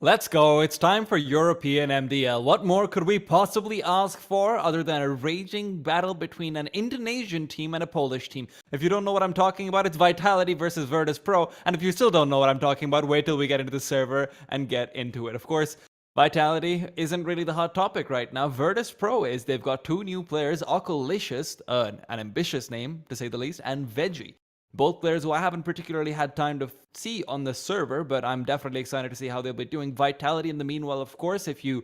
Let's go. It's time for European MDL. What more could we possibly ask for other than a raging battle between an Indonesian team and a Polish team? If you don't know what I'm talking about, it's Vitality versus Virtus Pro. And if you still don't know what I'm talking about, wait till we get into the server and get into it. Of course, Vitality isn't really the hot topic right now. Virtus Pro is. They've got two new players, Ocolicious, an ambitious name to say the least, and Veggie. Both players who I haven't particularly had time to see on the server, but I'm definitely excited to see how they'll be doing. Vitality, in the meanwhile, of course, if you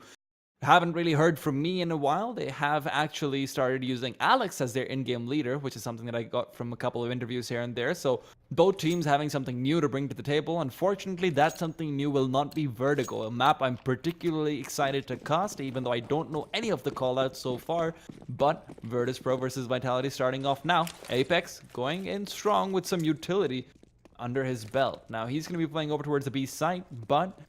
haven't really heard from me in a while, they have actually started using Alex as their in-game leader, which is something that I got from a couple of interviews here and there. So both teams having something new to bring to the table. Unfortunately, that something new will not be Vertigo, a map I'm particularly excited to cast, even though I don't know any of the callouts so far. But Virtus Pro versus Vitality starting off now. Apex going in strong with some utility under his belt. Now he's going to be playing over towards the B site, but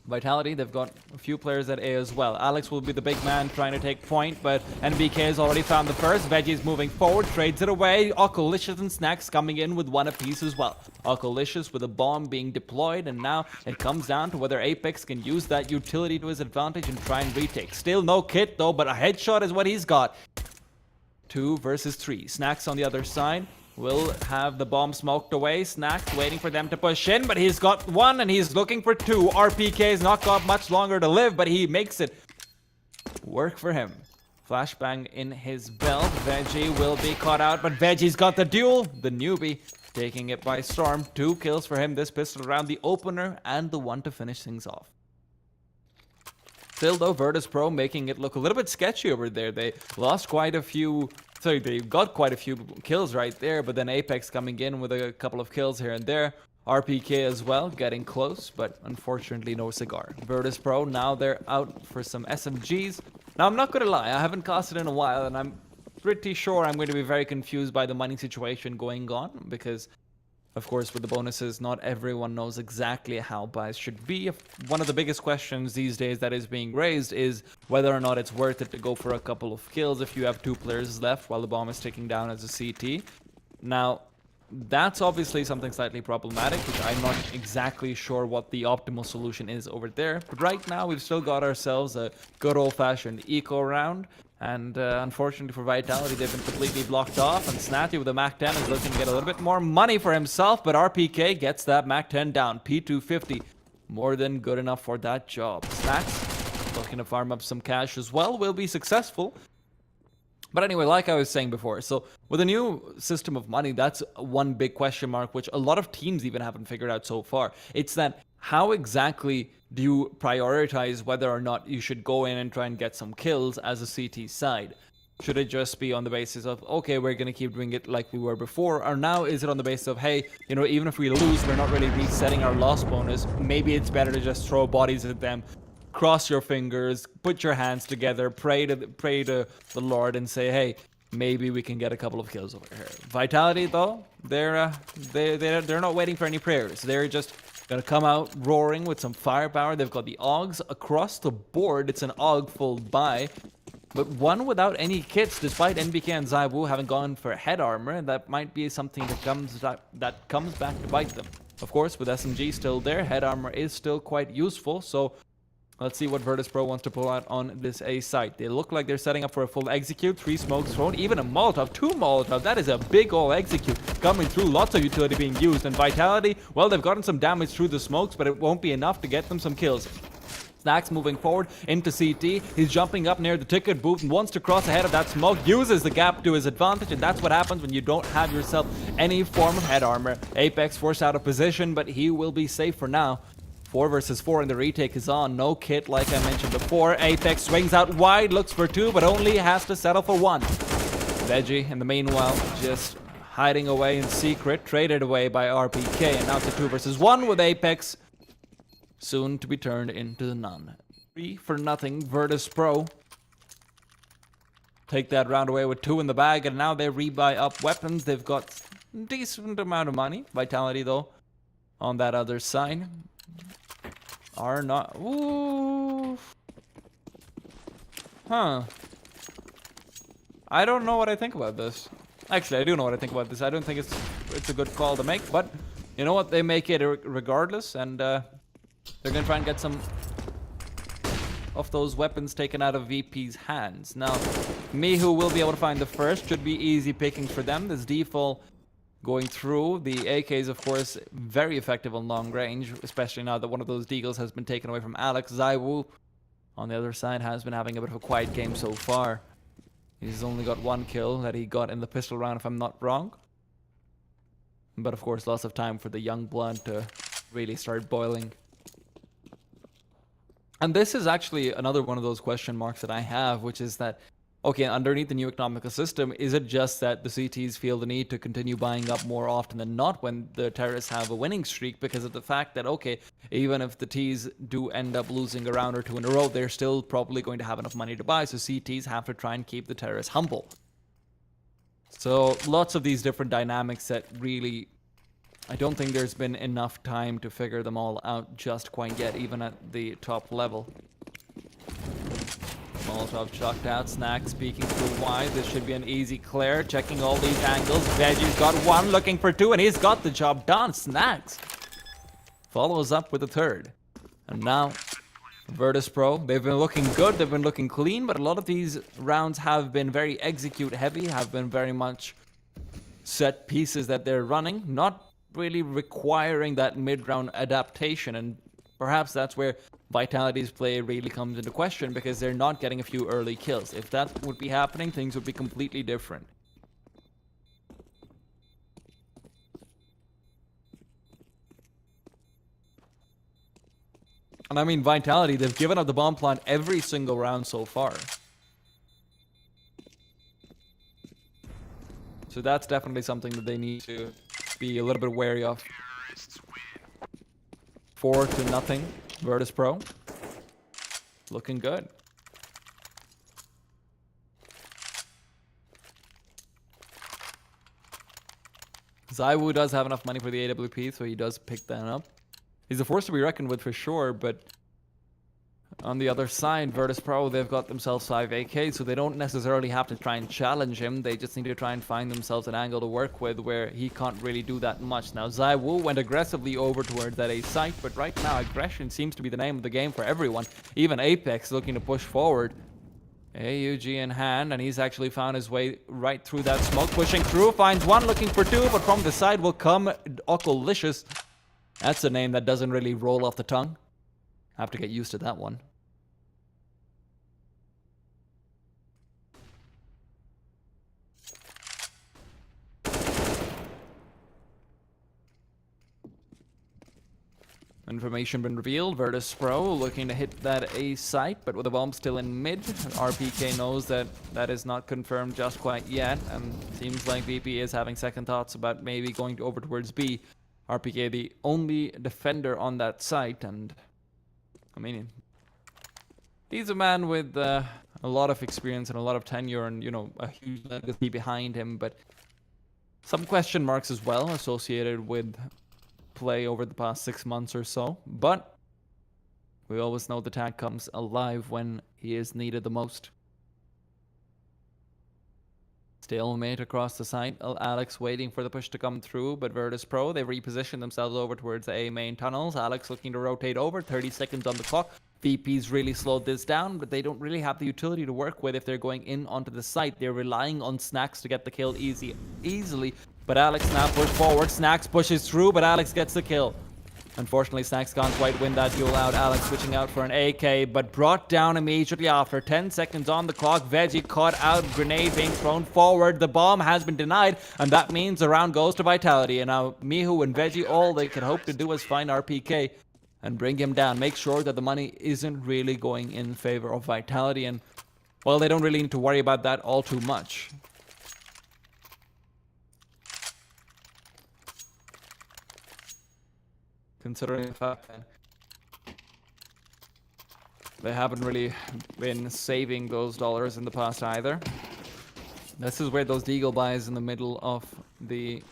Vitality, they've got a few players at A as well. Alex will be the big man trying to take point, but NBK has already found the first. Veggie's moving forward, trades it away. Ocolicious and Snacks coming in with one apiece as well. Ocolicious with a bomb being deployed, and now it comes down to whether Apex can use that utility to his advantage and try and retake. Still no kit though, but a headshot is what he's got. 2 versus 3. Snacks on the other side will have the bomb smoked away. Snacks waiting for them to push in, but he's got one and he's looking for 2. RPK's not got much longer to live, but he makes it work for him. Flashbang in his belt. Veggie will be caught out, but Veggie's got the duel. The newbie taking it by storm. 2 kills for him. This pistol around the opener and the one to finish things off. Still though, Virtus Pro making it look a little bit sketchy over there. They lost quite a few... Sorry, they got quite a few kills right there, but then Apex coming in with a couple of kills here and there. RPK as well, getting close, but unfortunately no cigar. Virtus Pro, now they're out for some SMGs. Now, I'm not going to lie, I haven't casted in a while, and I'm pretty sure I'm going to be very confused by the money situation going on, because, of course, with the bonuses, not everyone knows exactly how buys should be. One of the biggest questions these days that is being raised is whether or not it's worth it to go for a couple of kills if you have 2 players left while the bomb is ticking down as a CT. Now, that's obviously something slightly problematic, which I'm not exactly sure what the optimal solution is over there. But right now, we've still got ourselves a good old-fashioned eco round. And unfortunately for Vitality, they've been completely blocked off. And Snatty with a MAC-10 is looking to get a little bit more money for himself. But RPK gets that MAC-10 down. P250, more than good enough for that job. Snacks looking to farm up some cash as well. Will be successful. But anyway, like I was saying before, so with a new system of money, that's one big question mark, which a lot of teams even haven't figured out so far. It's that how exactly do you prioritize whether or not you should go in and try and get some kills as a CT side? Should it just be on the basis of, okay, we're going to keep doing it like we were before? Or now is it on the basis of, hey, you know, even if we lose, we're not really resetting our loss bonus. Maybe it's better to just throw bodies at them. Cross your fingers, put your hands together, pray to the Lord and say, hey, maybe we can get a couple of kills over here. Vitality, though, they're not waiting for any prayers. They're just gonna come out roaring with some firepower. They've got the AUGs across the board. It's an AUG full buy, but one without any kits, despite NBK and Zaiwu having gone for head armor. That might be something that comes back to bite them. Of course, with SMG still there, head armor is still quite useful, so let's see what Virtus Pro wants to pull out on this A site. They look like they're setting up for a full execute. 3 smokes thrown, even a Molotov, 2 Molotov. That is a big ol' execute coming through. Lots of utility being used. And Vitality, well, they've gotten some damage through the smokes, but it won't be enough to get them some kills. Snacks moving forward into CT. He's jumping up near the ticket booth and wants to cross ahead of that smoke. Uses the gap to his advantage, and that's what happens when you don't have yourself any form of head armor. Apex forced out of position, but he will be safe for now. 4 versus 4 and the retake is on. No kit like I mentioned before. Apex swings out wide, looks for 2, but only has to settle for 1. Veggie, in the meanwhile, just hiding away in secret, traded away by RPK, and now it's a 2 versus 1 with Apex, soon to be turned into none. 3-0, Virtus Pro. Take that round away with 2 in the bag, and now they rebuy up weapons. They've got a decent amount of money. Vitality, though, on that other side, are not... Ooh. Huh. I don't know what I think about this. Actually, I do know what I think about this. I don't think it's a good call to make, but you know what? They make it regardless, and They're gonna try and get some of those weapons taken out of VP's hands. Now, Mihu will be able to find the first. Should be easy pickings for them. This default going through. The AK is, of course, very effective on long range, especially now that one of those deagles has been taken away from Alex. Zaiwu, on the other side, has been having a bit of a quiet game so far. He's only got one kill that he got in the pistol round, if I'm not wrong. But, of course, lots of time for the young blood to really start boiling. And this is actually another one of those question marks that I have, which is that, okay, underneath the new economical system, is it just that the CTs feel the need to continue buying up more often than not when the terrorists have a winning streak because of the fact that, okay, even if the Ts do end up losing a round or two in a row, they're still probably going to have enough money to buy, so CTs have to try and keep the terrorists humble. So lots of these different dynamics that really, I don't think there's been enough time to figure them all out just quite yet, even at the top level. Molotov chucked out. Snacks peeking through wide. This should be an easy clear. Checking all these angles. Veggie's got one, looking for two, and he's got the job done. Snacks follows up with a third. And now, Virtus Pro, they've been looking good. They've been looking clean, but a lot of these rounds have been very execute heavy, have been very much set pieces that they're running, not really requiring that mid-round adaptation, and perhaps that's where Vitality's play really comes into question, because they're not getting a few early kills. If that would be happening, things would be completely different. And I mean, Vitality, they've given up the bomb plant every single round so far. So that's definitely something that they need to be a little bit wary of. 4-0, Virtus Pro. Looking good. Zaiwu does have enough money for the AWP, so he does pick that up. He's a force to be reckoned with for sure, but on the other side, Virtus Pro, they've got themselves 5 AK, so they don't necessarily have to try and challenge him. They just need to try and find themselves an angle to work with where he can't really do that much. Now, Zaiwu went aggressively over towards that A site, but right now, aggression seems to be the name of the game for everyone. Even Apex looking to push forward. AUG in hand, and he's actually found his way right through that smoke, pushing through, finds one, looking for two, but from the side will come Oculicious. That's a name that doesn't really roll off the tongue. Have to get used to that one. Information been revealed. Virtus Pro looking to hit that A site, but with the bomb still in mid. RPK knows that that is not confirmed just quite yet, and seems like VP is having second thoughts about maybe going over towards B. RPK the only defender on that site, and I mean, he's a man with a lot of experience and a lot of tenure and, you know, a huge legacy behind him, but some question marks as well associated with play over the past 6 months or so. But we always know the tag comes alive when he is needed the most. Stalemate across the site. Alex waiting for the push to come through, but Virtus Pro, they reposition themselves over towards the A main tunnels. Alex looking to rotate over, 30 seconds on the clock. VP's really slowed this down, but they don't really have the utility to work with if they're going in onto the site. They're relying on Snacks to get the kill easily. But Alex now pushed forward. Snacks pushes through, but Alex gets the kill. Unfortunately, Snacks can't quite win that duel out. Alex switching out for an AK, but brought down immediately after. 10 seconds on the clock. Veggie caught out. Grenade being thrown forward. The bomb has been denied, and that means the round goes to Vitality. And now Mihu and Veggie, all they can hope to do is find RPK and bring him down. Make sure that the money isn't really going in favor of Vitality. And, well, they don't really need to worry about that all too much. Considering the fact that they haven't really been saving those dollars in the past either. This is where those deagle buys in the middle of the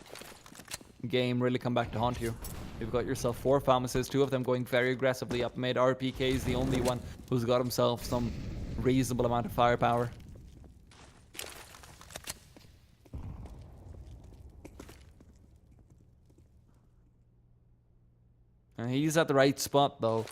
game really come back to haunt you. You've got yourself 4 pharmacists, 2 of them going very aggressively up mid. RPK is the only one who's got himself some reasonable amount of firepower. He's at the right spot, though.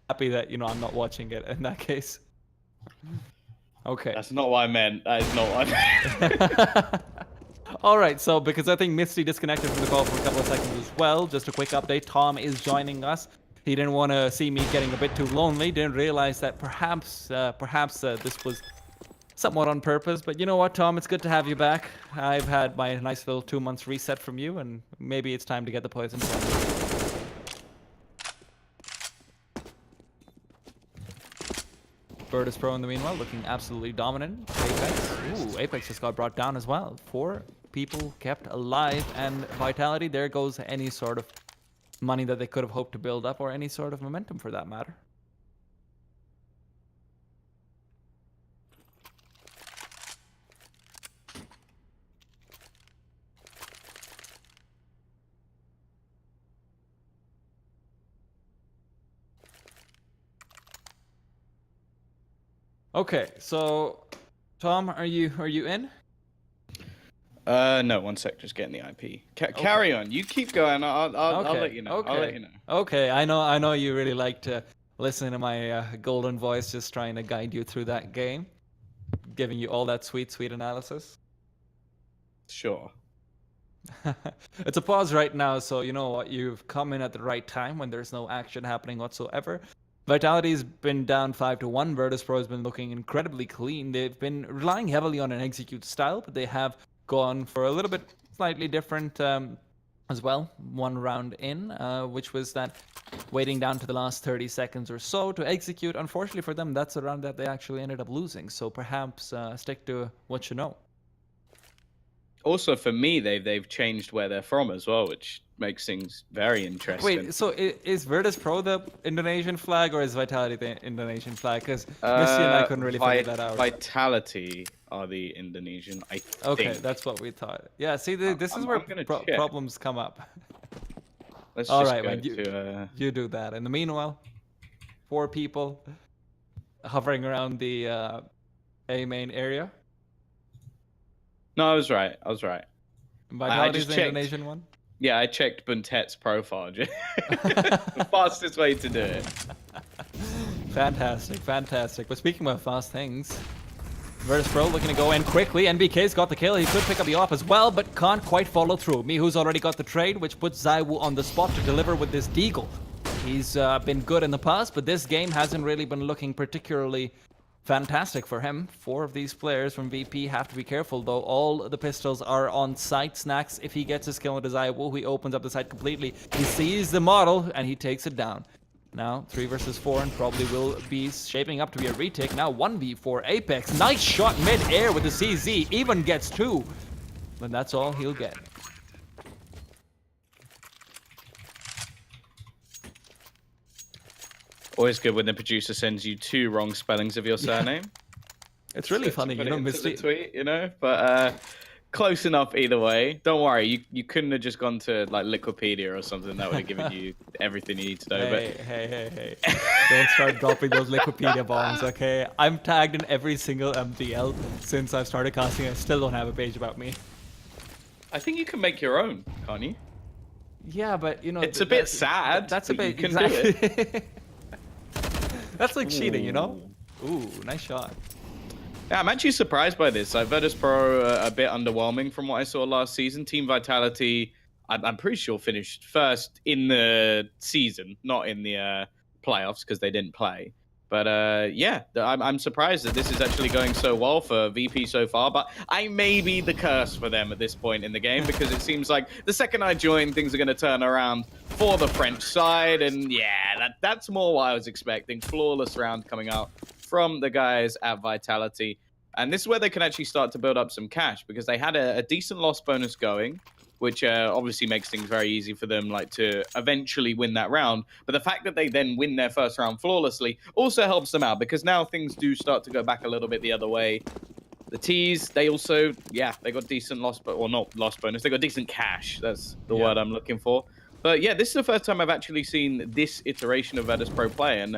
Happy that, you know, I'm not watching it in that case. Okay. That's not what I meant. That is not what I meant. All right, so because I think Misty disconnected from the call for a couple of seconds as well, just a quick update. Tom is joining us. He didn't want to see me getting a bit too lonely. Didn't realize that perhaps this was somewhat on purpose. But you know what, Tom? It's good to have you back. I've had my nice little 2 months reset from you, and maybe it's time to get the poison from you. Virtus Pro in the meanwhile looking absolutely dominant. Apex. Ooh, Apex just got brought down as well. 4 people kept alive, and Vitality, there goes any sort of money that they could have hoped to build up, or any sort of momentum for that matter. Okay, so Tom, are you in? No, 1 sec. Just getting the IP. Carry on. You keep going. I'll let you know. Okay. I'll let you know. Okay, I know you really like to listen to my golden voice, just trying to guide you through that game, giving you all that sweet analysis. Sure. It's a pause right now, so you know what? You've come in at the right time when there's no action happening whatsoever. Vitality's been down 5-1. Virtus Pro has been looking incredibly clean. They've been relying heavily on an execute style, but they have gone for a little bit slightly different as well. 1 round in, which was that waiting down to the last 30 seconds or so to execute. Unfortunately for them, that's a round that they actually ended up losing. So perhaps stick to what you know. Also, for me, they've changed where they're from as well, which makes things very interesting. Wait, so is Virtus Pro the Indonesian flag, or is Vitality the Indonesian flag? Because Missy and I couldn't really figure that out. Vitality are the Indonesian, I think. Okay, that's what we thought. Yeah, see, this is where problems come up. Let's All just right, go man, to, you do that. In the meanwhile, 4 people hovering around the A main area. No, I was right. Vitality's the Indonesian one? Yeah, I checked Buntet's profile. The fastest way to do it. Fantastic. But speaking of fast things, Virtus Pro looking to go in quickly. NBK's got the kill. He could pick up the off as well, but can't quite follow through. Mihu's already got the trade, which puts ZywOo on the spot to deliver with this deagle. He's been good in the past, but this game hasn't really been looking particularly fantastic for him. 4 of these players from VP have to be careful, though. All the pistols are on site. Snacks, if he gets his kill with his ZywOo, he opens up the site completely. He sees the model, and he takes it down. Now, 3 versus 4, and probably will be shaping up to be a retake. Now, 1v4 Apex. Nice shot mid-air with the CZ. Even gets 2. But that's all he'll get. Always good when the producer sends you 2 wrong spellings of your surname. It's really funny, you know, Misty. Tweet, you know, but close enough either way. Don't worry, you couldn't have just gone to like Liquipedia or something that would have given you everything you need to know. Hey. Don't start dropping those Liquipedia bombs, okay? I'm tagged in every single MDL since I've started casting. I still don't have a page about me. I think you can make your own, can't you? Yeah, but you know, it's a bit sad. That's a bit you can do it. That's like cheating, you know? Ooh, nice shot. Yeah, I'm actually surprised by this. Virtus Pro a bit underwhelming from what I saw last season. Team Vitality, I'm pretty sure finished first in the season, not in the playoffs because they didn't play. But yeah, I'm surprised that this is actually going so well for VP so far. But I may be the curse for them at this point in the game because it seems like the second I join, things are going to turn around for the French side. And yeah, that's more what I was expecting. Flawless round coming out from the guys at Vitality. And this is where they can actually start to build up some cash because they had a decent loss bonus going. which obviously makes things very easy for them, like to eventually win that round. But the fact that they then win their first round flawlessly also helps them out, because now things do start to go back a little bit the other way. The T's, they also, yeah, they got decent loss, but, well, not loss bonus. They got decent cash. That's the word I'm looking for. But yeah, this is the first time I've actually seen this iteration of Virtus Pro play, and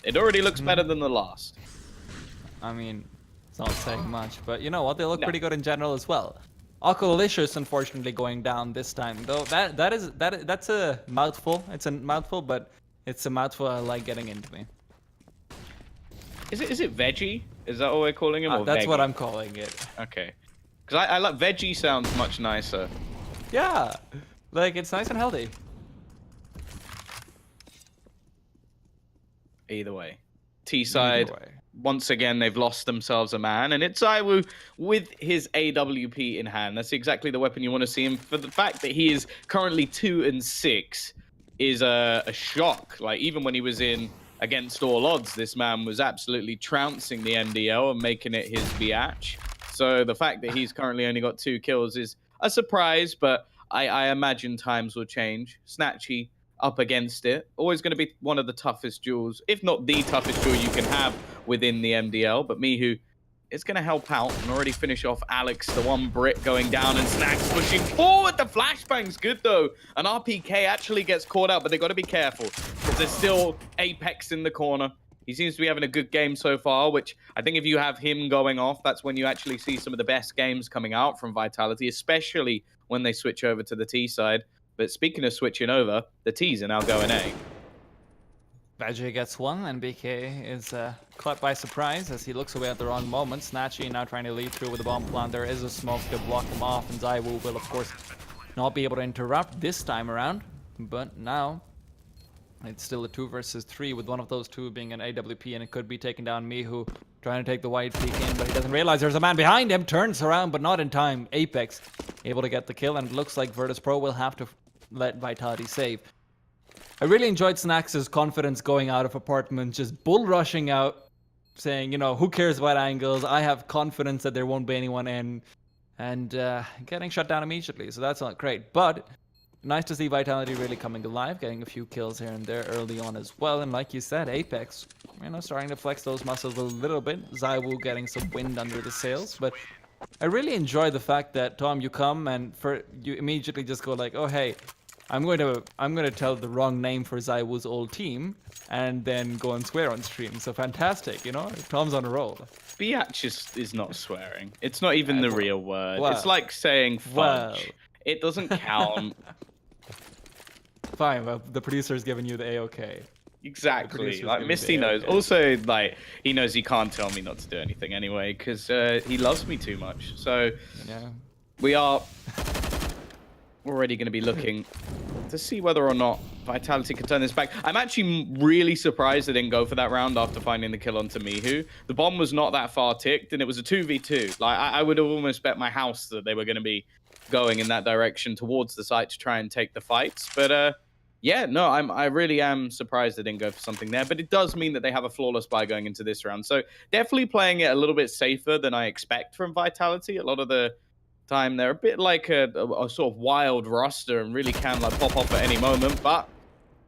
it already looks better than the last. I mean, it's not saying much, but you know what? They look pretty good in general as well. Aqualicious, unfortunately, going down this time, though. That's a mouthful. It's a mouthful, but it's a mouthful I like getting into me. Is it Veggie? Is that what we're calling him? Or That's Veggie? what I'm calling it. Okay. Because I like Veggie sounds much nicer. Yeah, like it's nice and healthy. Either way. T-side, once again, they've lost themselves a man, and it's Zaiwu with his AWP in hand. That's exactly the weapon you want to see him. For the fact that he is currently 2-6 is a shock. Like, even when he was in against all odds, this man was absolutely trouncing the MDL and making it his biatch. So the fact that he's currently only got 2 kills is a surprise, but I imagine times will change. Snatchy up against it. Always going to be one of the toughest duels, if not the toughest duel you can have within the MDL. But Mihu is going to help out and already finish off Alex, the one Brit going down, and Snacks pushing forward. The flashbang's good, though. And RPK actually gets caught out, but they got to be careful because there's still Apex in the corner. He seems to be having a good game so far, which I think if you have him going off, that's when you actually see some of the best games coming out from Vitality, especially when they switch over to the T side. But speaking of switching over, the T's are now going A. Veggie gets one, and BK is caught by surprise as he looks away at the wrong moment. Snatchy now trying to lead through with the bomb plant. There is a smoke to block him off, and Zaiwu will, of course, not be able to interrupt this time around. But now, it's still a 2 versus 3, with one of those 2 being an AWP, and it could be taking down Mihu, trying to take the wide peek in, but he doesn't realize there's a man behind him, turns around, but not in time. Apex able to get the kill, and it looks like Virtus Pro will have to let Vitality save. I really enjoyed Snax' confidence going out of apartment, just bull rushing out, saying, you know, who cares about angles? I have confidence that there won't be anyone in, and getting shut down immediately, so that's not great. But nice to see Vitality really coming alive, getting a few kills here and there early on as well. And like you said, Apex, you know, starting to flex those muscles a little bit. Zaiwu getting some wind under the sails. But I really enjoy the fact that, Tom, you come and you immediately just go like, oh, hey, I'm going to tell the wrong name for Zaiwu's old team and then go and swear on stream. So fantastic, you know? Tom's on a roll. Biatch is not swearing. It's not even the real word. Well, it's like saying fudge. Well. It doesn't count. Fine, well, the producer's giving you the A-OK. Exactly. Like, Misty knows. Also, like, he knows he can't tell me not to do anything anyway, because he loves me too much. So, yeah. We are already going to be looking to see whether or not Vitality can turn this back. I'm actually really surprised they didn't go for that round after finding the kill onto Mihu. The bomb was not that far ticked, and it was a 2v2. Like, I would have almost bet my house that they were going to be going in that direction towards the site to try and take the fights. But yeah, no, I really am surprised they didn't go for something there. But it does mean that they have a flawless buy going into this round. So definitely playing it a little bit safer than I expect from Vitality. A lot of the time they're a bit like a sort of wild roster and really can like pop off at any moment. But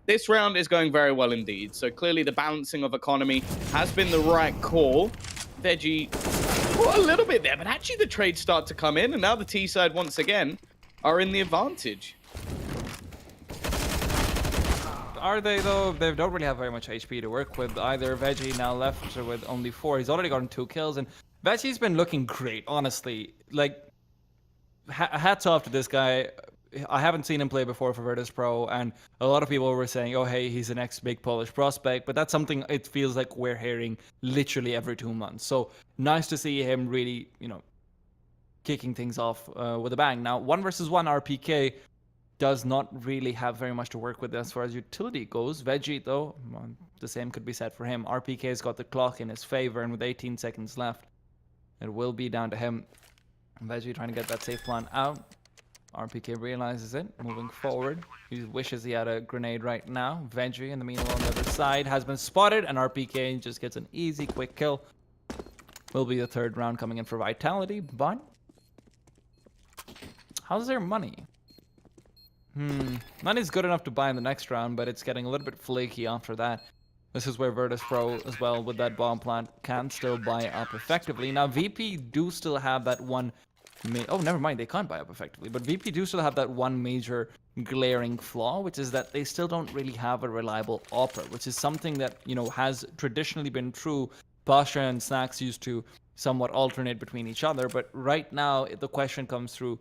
this round is going very well indeed. So clearly the balancing of economy has been the right call. Veggie, well, a little bit there, but actually the trades start to come in, and now the T side once again are in the advantage. Are they, though? They don't really have very much HP to work with either. Veggie now left with only 4. He's already gotten 2 kills, and Veggie's been looking great, honestly. Like, hats off to this guy. I haven't seen him play before for Virtus Pro, and a lot of people were saying, oh, hey, he's the next big Polish prospect, but that's something it feels like we're hearing literally every 2 months. So nice to see him really, you know, kicking things off with a bang. Now, 1 versus 1 RPK does not really have very much to work with as far as utility goes. Veggie, though, well, the same could be said for him. RPK's got the clock in his favor, and with 18 seconds left, it will be down to him. Veggie trying to get that safe plan out. RPK realizes it, moving forward. He wishes he had a grenade right now. Veggie, in the meanwhile, on the other side, has been spotted, and RPK just gets an easy, quick kill. Will be the 3rd round coming in for Vitality, but how's their money? Money's good enough to buy in the next round, but it's getting a little bit flaky after that. This is where Virtus Pro as well with that bomb plant can still buy up effectively. Now VP do still have that one oh, never mind, they can't buy up effectively. But VP do still have that one major glaring flaw, which is that they still don't really have a reliable AWPer, which is something that, you know, has traditionally been true. Pasha and Snacks used to somewhat alternate between each other, but right now the question comes through,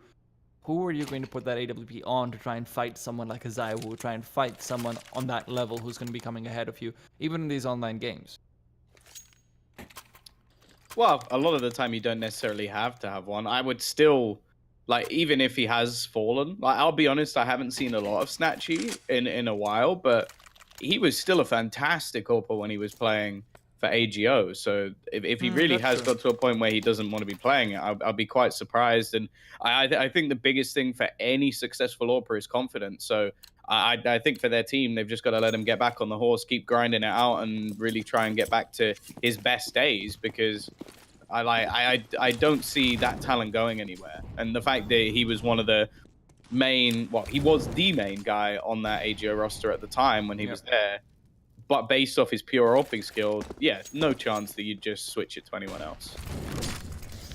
who are you going to put that AWP on to try and fight someone like Esea, who will try and fight someone on that level who's going to be coming ahead of you, even in these online games? Well, a lot of the time you don't necessarily have to have one. I would still, like, even if he has fallen, like, I'll be honest, I haven't seen a lot of Snatchy in a while, but he was still a fantastic AWPer when he was playing for AGO. So if he really has got to a point where he doesn't want to be playing it, I'll be quite surprised. And I think the biggest thing for any successful AWPer is confidence. So I think for their team, they've just got to let him get back on the horse, keep grinding it out, and really try and get back to his best days, because I don't see that talent going anywhere. And the fact that he was one of the main, well, he was the main guy on that AGO roster at the time when he was there. But based off his pure AWPing skill, yeah, no chance that you'd just switch it to anyone else.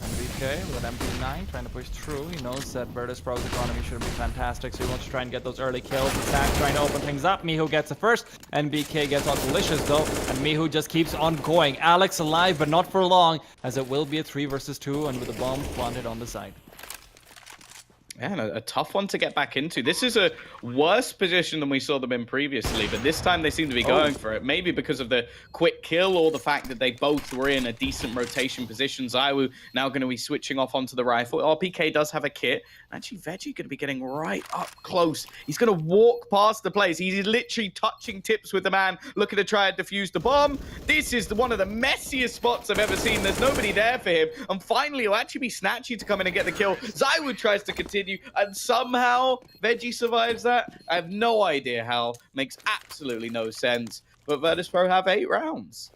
MBK with an MP9 trying to push through. He knows that Virtus Pro's economy should be fantastic, so he wants to try and get those early kills. Stack trying to open things up. Mihu gets it first. MBK gets on Delicious though, and Mihu just keeps on going. Alex alive, but not for long, as it will be a 3 versus 2, and with the bomb planted on the side. Yeah, and a tough one to get back into. This is a worse position than we saw them in previously, but this time they seem to be going for it. Maybe because of the quick kill or the fact that they both were in a decent rotation position. Zaiwu now going to be switching off onto the rifle. RPK does have a kit. Actually, Veggie going to be getting right up close. He's going to walk past the place. He's literally touching tips with the man, looking to try and defuse the bomb. This is one of the messiest spots I've ever seen. There's nobody there for him. And finally, it'll actually be Snatchy to come in and get the kill. Zaiwu tries to continue, and somehow Veggie survives that. I have no idea how. Makes absolutely no sense. But Virtus Pro have 8 rounds.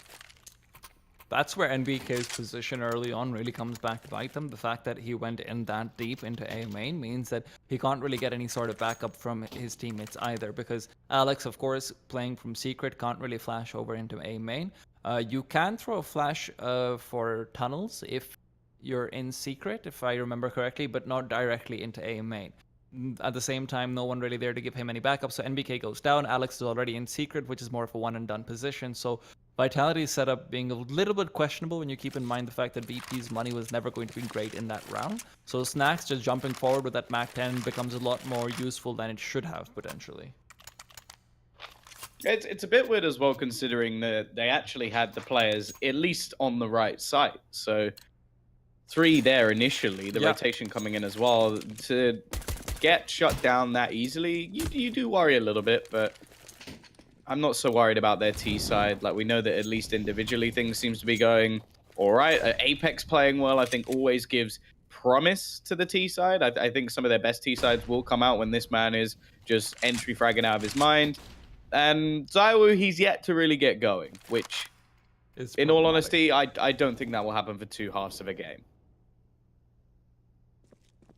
That's where NBK's position early on really comes back to bite them. The fact that he went in that deep into A main means that he can't really get any sort of backup from his teammates either, because Alex, of course, playing from Secret, can't really flash over into A main. You can throw a flash for tunnels if you're in Secret, if I remember correctly, but not directly into A main. At the same time, no one really there to give him any backup, so NBK goes down. Alex is already in Secret, which is more of a one-and-done position, so Vitality's setup being a little bit questionable when you keep in mind the fact that VP's money was never going to be great in that round. So Snacks just jumping forward with that MAC-10 becomes a lot more useful than it should have, potentially. It's a bit weird as well, considering that they actually had the players at least on the right side. So 3 there initially, the rotation coming in as well. To get shut down that easily, you do worry a little bit, but I'm not so worried about their T side. Like, we know that at least individually things seems to be going all right. Apex playing well, I think, always gives promise to the T side. I think some of their best T sides will come out when this man is just entry fragging out of his mind. And Zaiwu, he's yet to really get going, which, in all honesty, I don't think that will happen for 2 halves of a game.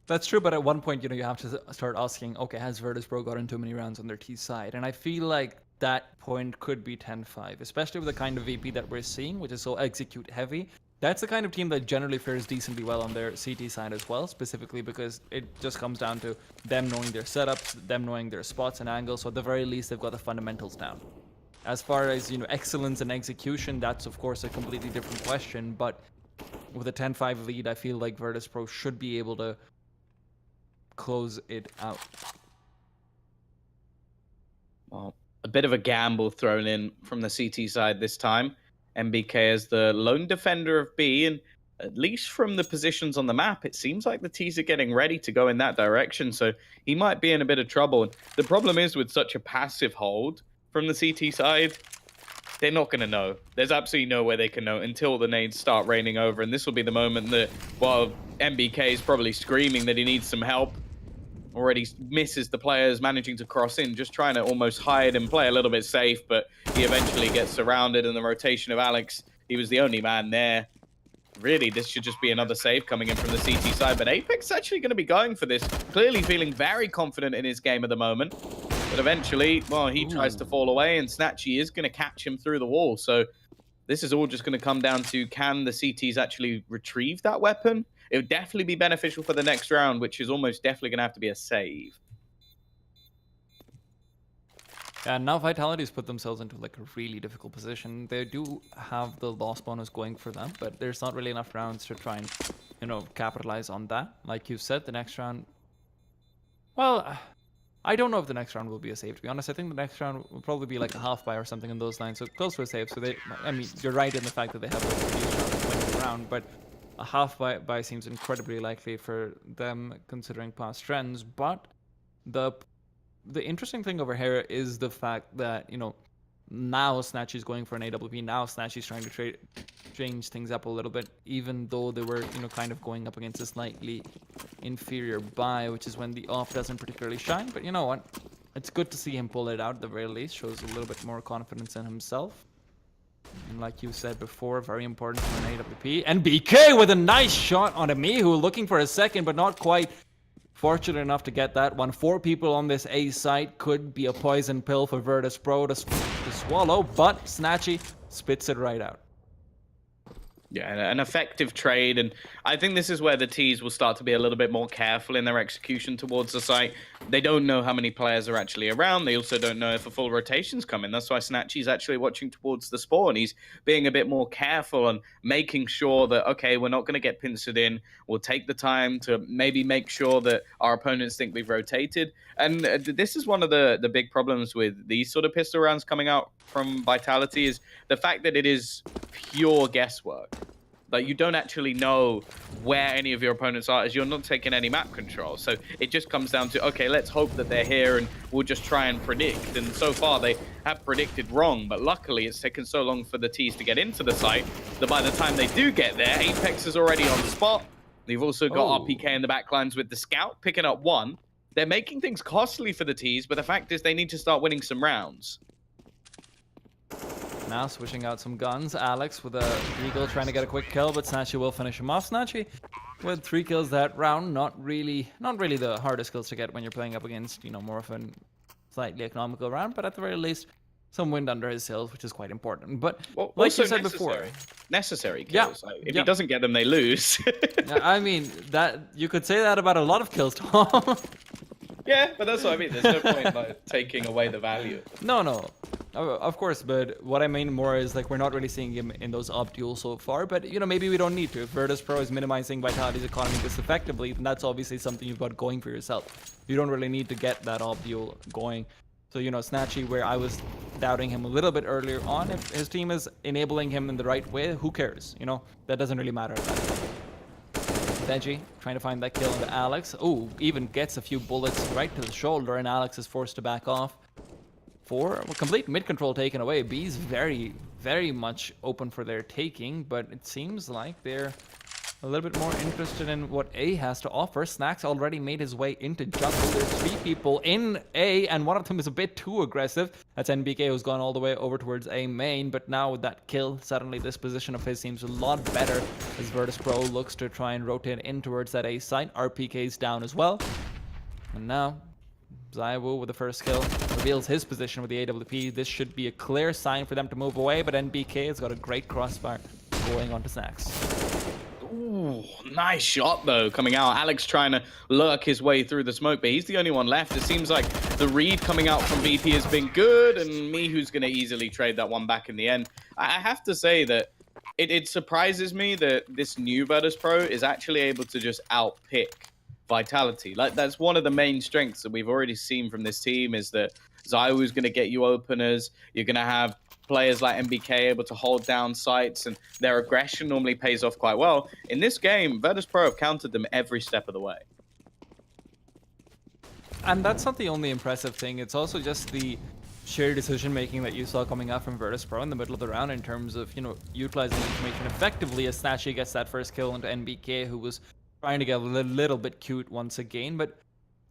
That's true, but at one point, you know, you have to start asking, okay, has Virtus Pro gotten too many rounds on their T side? And I feel like that point could be 10-5, especially with the kind of VP that we're seeing, which is so execute heavy. That's the kind of team that generally fares decently well on their CT side as well, specifically because it just comes down to them knowing their setups, them knowing their spots and angles, so at the very least, they've got the fundamentals down. As far as, you know, excellence and execution, that's of course a completely different question, but with a 10-5 lead, I feel like Virtus Pro should be able to close it out. Well, a bit of a gamble thrown in from the CT side this time. MBK as the lone defender of B, and at least from the positions on the map, it seems like the T's are getting ready to go in that direction, so he might be in a bit of trouble. And the problem is, with such a passive hold from the CT side, they're not going to know. There's absolutely no way they can know until the nades start raining over, and this will be the moment that, well, MBK is probably screaming that he needs some help. Already misses the players, managing to cross in, just trying to almost hide and play a little bit safe, but he eventually gets surrounded, and the rotation of Alex, he was the only man there. really, this should just be another save coming in from the CT side. But Apex is actually going to be going for this, clearly feeling very confident in his game at the moment. But eventually, well, he tries to fall away, and Snatchy is going to catch him through the wall. So this is all just going to come down to, can the CTs actually retrieve that weapon? It would definitely be beneficial for the next round, which is almost definitely going to have to be a save. And now Vitality's put themselves into like a really difficult position. They do have the loss bonus going for them, but there's not really enough rounds to try and, you know, capitalize on that. Like you said, the next round, well, I don't know if the next round will be a save, to be honest. I think the next round will probably be like a half buy or something in those lines, so close to a save. So they, I mean, you're right in the fact that they have like a reduced chance of winning the round, but a half buy seems incredibly likely for them considering past trends. But the interesting thing over here is the fact that, you know, now Snatchy's going for an AWP. Now Snatchy's trying to change things up a little bit, even though they were, you know, kind of going up against a slightly inferior buy, which is when the off doesn't particularly shine. But you know what? It's good to see him pull it out at the very least. Shows a little bit more confidence in himself. And like you said before, very important for an AWP. And BK with a nice shot on Amihu, looking for a second, but not quite. Fortunate enough to get that one. 4 people on this A site could be a poison pill for Virtus Pro to swallow, but Snatchy spits it right out. Yeah, an effective trade, and I think this is where the Ts will start to be a little bit more careful in their execution towards the site. They don't know how many players are actually around. They also don't know if a full rotation's coming. That's why Snatchy's actually watching towards the spawn. He's being a bit more careful and making sure that, okay, we're not going to get pincered in. We'll take the time to maybe make sure that our opponents think we've rotated. And this is one of the big problems with these sort of pistol rounds coming out from Vitality, is the fact that it is pure guesswork. Like, you don't actually know where any of your opponents are, as you're not taking any map control. So it just comes down to, okay, let's hope that they're here and we'll just try and predict. And so far they have predicted wrong, but luckily it's taken so long for the Ts to get into the site that by the time they do get there, Apex is already on the spot. They've also got RPK in the backlines with the scout picking up 1. They're making things costly for the Ts, but the fact is they need to start winning some rounds. Now switching out some guns. Alex with a Eagle trying to get a quick kill, but Snatchy will finish him off. Snatchy with 3 kills that round. Not really the hardest kills to get when you're playing up against, you know, more of a slightly economical round, but at the very least, some wind under his sails, which is quite important. But like you said before, necessary kills. Yeah. Like, if he doesn't get them, they lose. I mean, that you could say that about a lot of kills, Tom. Yeah, but that's what I mean. There's no point like taking away the value. No. Of course, but what I mean more is like we're not really seeing him in those op duels so far, but you know, maybe we don't need to. If Virtus Pro is minimizing Vitality's economy this effectively, then that's obviously something you've got going for yourself. You don't really need to get that op duel going. So, you know, Snatchy, where I was doubting him a little bit earlier on, if his team is enabling him in the right way, who cares? You know, that doesn't really matter at that point. Veggie trying to find that kill into Alex. Oh, even gets a few bullets right to the shoulder, and Alex is forced to back off. For a complete mid-control taken away. B's very, very much open for their taking, but it seems like they're a little bit more interested in what A has to offer. Snacks already made his way into jungle. There's 3 people in A, and one of them is a bit too aggressive. That's NBK, who's gone all the way over towards A main, but now with that kill, suddenly this position of his seems a lot better as Virtus Pro looks to try and rotate in towards that A site. RPK's down as well. And now Zaiwu with the first kill reveals his position with the AWP. This should be a clear sign for them to move away, but NBK has got a great crossfire going on to Snacks. Ooh, nice shot though coming out. Alex trying to lurk his way through the smoke, but he's the only one left. It seems like the read coming out from VP has been good, and Mihu's going to easily trade that one back in the end. I have to say that it surprises me that this new Virtus Pro is actually able to just outpick Vitality. Like, that's one of the main strengths that we've already seen from this team, is that Zaiwu's going to get you openers. You're going to have players like MBK able to hold down sites, and their aggression normally pays off quite well. In this game, Virtus Pro have countered them every step of the way. And that's not the only impressive thing. It's also just the sheer decision-making that you saw coming out from Virtus Pro in the middle of the round in terms of, you know, utilizing information effectively as Snatchy gets that first kill into NBK, who was trying to get a little bit cute once again, but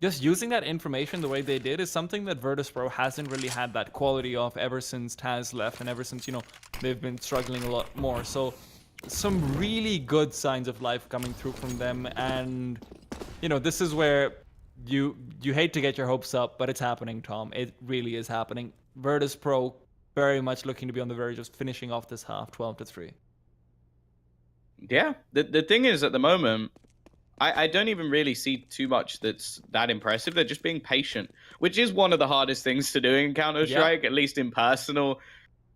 just using that information the way they did is something that Virtus Pro hasn't really had that quality of ever since Taz left, and ever since, you know, they've been struggling a lot more. So some really good signs of life coming through from them, and this is where you hate to get your hopes up, but it's happening, Tom. It really is happening. Virtus Pro very much looking to be on the verge of finishing off this half 12-3. Yeah, the thing is, at the moment, I don't even really see too much that's that impressive. They're just being patient, which is one of the hardest things to do in Counter-Strike, at least in personal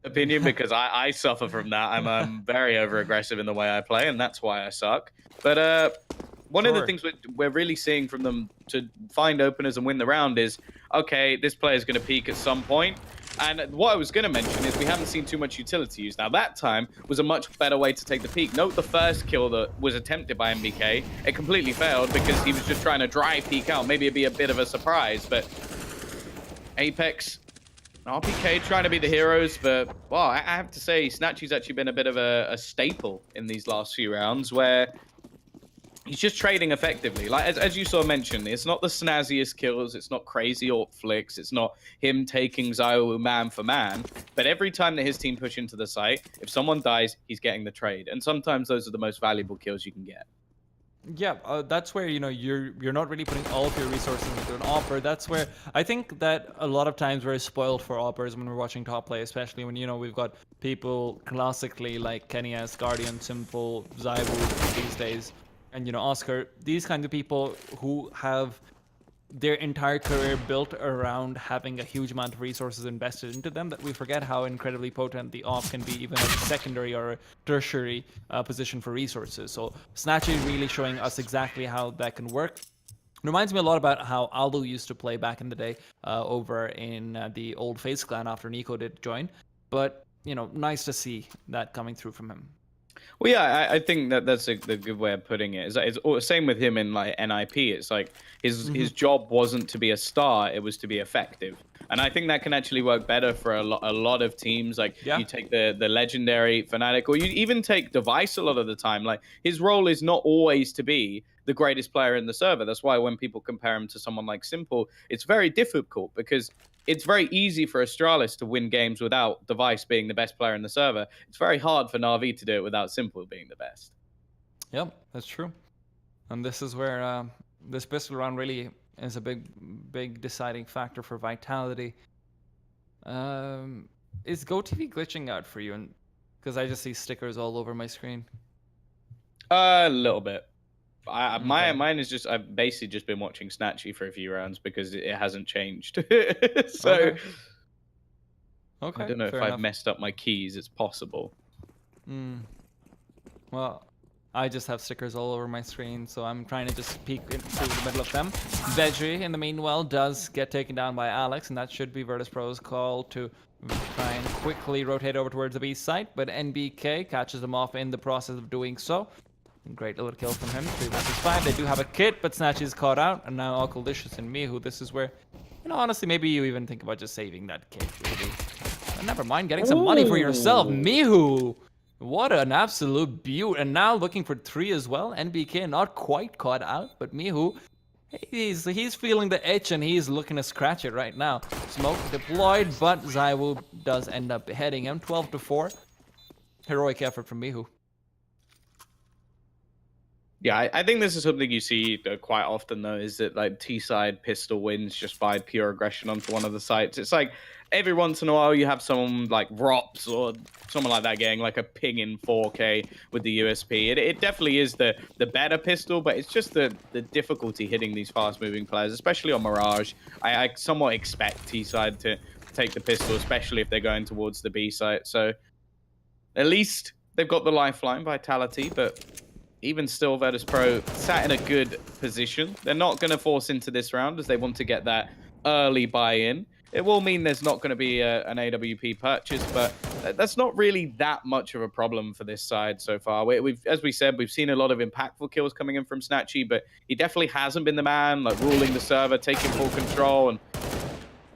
opinion, because I suffer from that. I'm very over-aggressive in the way I play, and that's why I suck. But one of the things we're really seeing from them to find openers and win the round is, okay, this player's going to peak at some point. And what I was going to mention is we haven't seen too much utility use. Now, that time was a much better way to take the peak. Note the first kill that was attempted by MBK. It completely failed because he was just trying to dry peek out. Maybe it'd be a bit of a surprise, but Apex, RPK trying to be the heroes. But, well, I have to say, Snatchy's actually been a bit of a staple in these last few rounds where he's just trading effectively. Like, as you saw mentioned, it's not the snazziest kills, it's not crazy AWP flicks, it's not him taking Xiao man for man, but every time that his team push into the site, if someone dies, he's getting the trade. And sometimes those are the most valuable kills you can get. Yeah, that's where you're not really putting all of your resources into an offer. That's where I think that a lot of times we're spoiled for offers when we're watching top play, especially when we've got people classically like Kenny S, Guardian, Simple, Zywu these days, and Oscar. These kinds of people who have their entire career built around having a huge amount of resources invested into them, that we forget how incredibly potent the off can be, even as a secondary or a tertiary position for resources. So Snatchy really showing us exactly how that can work. Reminds me a lot about how Aldo used to play back in the day over in the old FaZe clan after Nico did join. But nice to see that coming through from him. Well, yeah, I think that's the good way of putting it. It's same with him in like NIP. It's like his job wasn't to be a star; it was to be effective. And I think that can actually work better for a lot of teams. Like you take the legendary Fnatic, or you even take Device a lot of the time. Like his role is not always to be the greatest player in the server. That's why when people compare him to someone like Simple, it's very difficult because it's very easy for Astralis to win games without Device being the best player in the server. It's very hard for Na'Vi to do it without Simple being the best. Yep, that's true. And this is where this pistol round really is a big deciding factor for Vitality. Is GoTV glitching out for you? And because I just see stickers all over my screen. A little bit. Mine is just, I've basically just been watching Snatchy for a few rounds because it hasn't changed. So okay. I don't know if I've messed up my keys. It's possible. Well, I just have stickers all over my screen, so I'm trying to just peek into the middle of them. Veggie, in the meanwhile, does get taken down by Alex, and that should be Virtus Pro's call to try and quickly rotate over towards the B site, but NBK catches them off in the process of doing so. Great little kill from him. 3 versus 5. They do have a kit, but Snatch is caught out. And now Alkalicious and Mihu. This is where, honestly, maybe you even think about just saving that kit, really. But never mind, getting some money for yourself. Mihu! What an absolute beaut. And now looking for 3 as well. NBK not quite caught out, but Mihu, he's feeling the itch and he's looking to scratch it right now. Smoke deployed, but Zywu does end up beheading him. 12-4. Heroic effort from Mihu. Yeah, I think this is something you see quite often, though, is that like T-side pistol wins just by pure aggression onto one of the sites. It's like every once in a while you have someone like Rops or someone like that getting like a ping in 4K with the USP. It definitely is the better pistol, but it's just the difficulty hitting these fast-moving players, especially on Mirage. I somewhat expect T-side to take the pistol, especially if they're going towards the B site. So at least they've got the lifeline, Vitality, but even still, Virtus Pro sat in a good position. They're not going to force into this round as they want to get that early buy-in. It will mean there's not going to be an AWP purchase, but that's not really that much of a problem for this side so far. As we said, we've seen a lot of impactful kills coming in from Snatchy, but he definitely hasn't been the man, like ruling the server, taking full control, and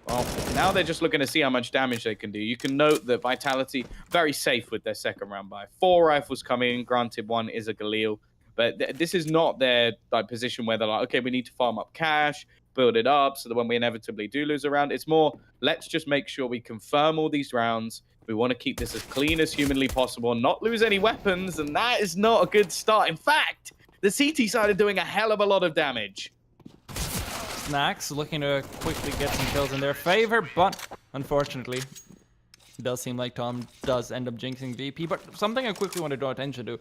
well, now they're just looking to see how much damage they can do. You can note that Vitality, very safe with their second round buy. 4 rifles coming in, granted 1 is a Galil. But this is not their position where they're like, okay, we need to farm up cash, build it up, so that when we inevitably do lose a round, it's more, let's just make sure we confirm all these rounds We want to keep this as clean as humanly possible and not lose any weapons, and that is not a good start. In fact, the CT side are doing a hell of a lot of damage. Snacks looking to quickly get some kills in their favor, but unfortunately, it does seem like Tom does end up jinxing VP. But something I quickly want to draw attention to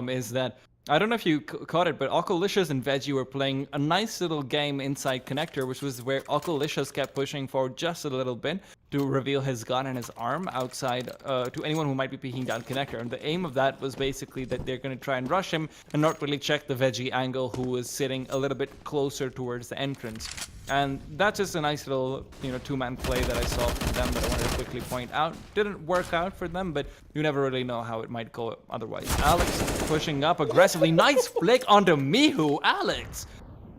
is that, I don't know if you caught it, but Oculicious and Veggie were playing a nice little game inside Connector, which was where Oculicious kept pushing forward just a little bit to reveal his gun and his arm outside to anyone who might be peeking down Connector. And the aim of that was basically that they're going to try and rush him and not really check the Veggie angle, who was sitting a little bit closer towards the entrance. And that's just a nice little, two-man play that I saw from them that I wanted to quickly point out. Didn't work out for them, but you never really know how it might go otherwise. Alex pushing up aggressively. Nice flick onto Mihu. Alex,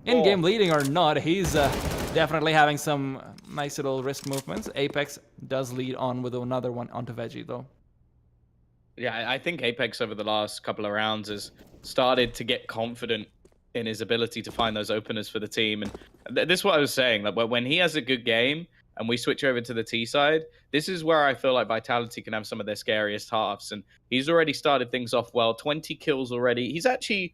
in-game leading or not, he's definitely having some nice little wrist movements. Apex does lead on with another one onto Veggie, though. Yeah, I think Apex over the last couple of rounds has started to get confident in his ability to find those openers for the team. And this is what I was saying, like when he has a good game and we switch over to the T side, this is where I feel like Vitality can have some of their scariest halves. And he's already started things off well, 20 kills already. Is he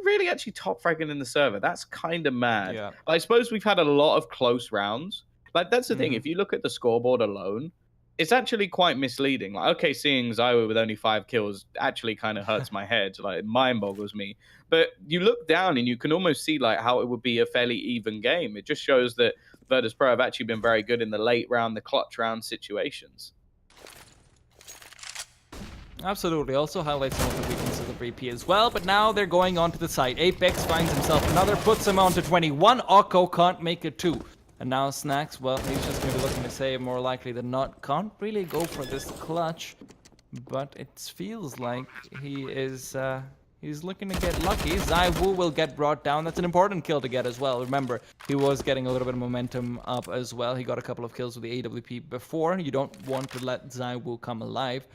really actually top fragging in the server? That's kind of mad. Yeah. I suppose we've had a lot of close rounds. Like, that's the thing. If you look at the scoreboard alone, it's actually quite misleading. Like, okay, seeing Zywo with only 5 kills actually kind of hurts my head. Like, it mind boggles me. But you look down and you can almost see like how it would be a fairly even game. It just shows that Virtus.pro have actually been very good in the late round, the clutch round situations. Absolutely. Also highlights some of the weaknesses of VP as well, but now they're going on to the side. Apex finds himself another, puts him on to 21. Occo can't make it 2. And now Snacks, well, he's just going to be looking to save more likely than not. Can't really go for this clutch, but it feels like he is... he's looking to get lucky. Zywo will get brought down. That's an important kill to get as well. Remember, he was getting a little bit of momentum up as well. He got a couple of kills with the AWP before. You don't want to let Zywo come alive.